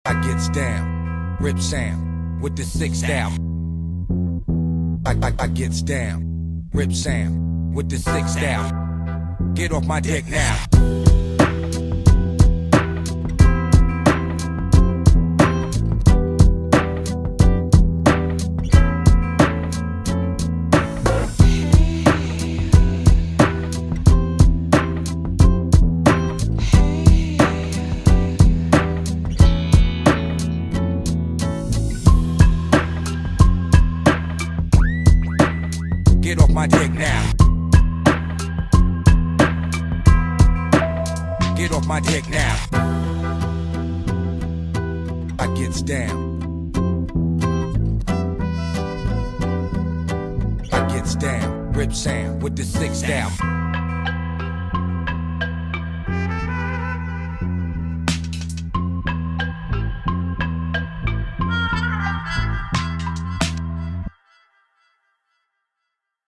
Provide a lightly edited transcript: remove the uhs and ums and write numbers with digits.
I gets down, rip Sam with the six style. I gets down, rip Sam with the six style. Get off my dick now. Get off my dick now. Get off my dick now. I gets down. I gets down. Rip Sam with the six style.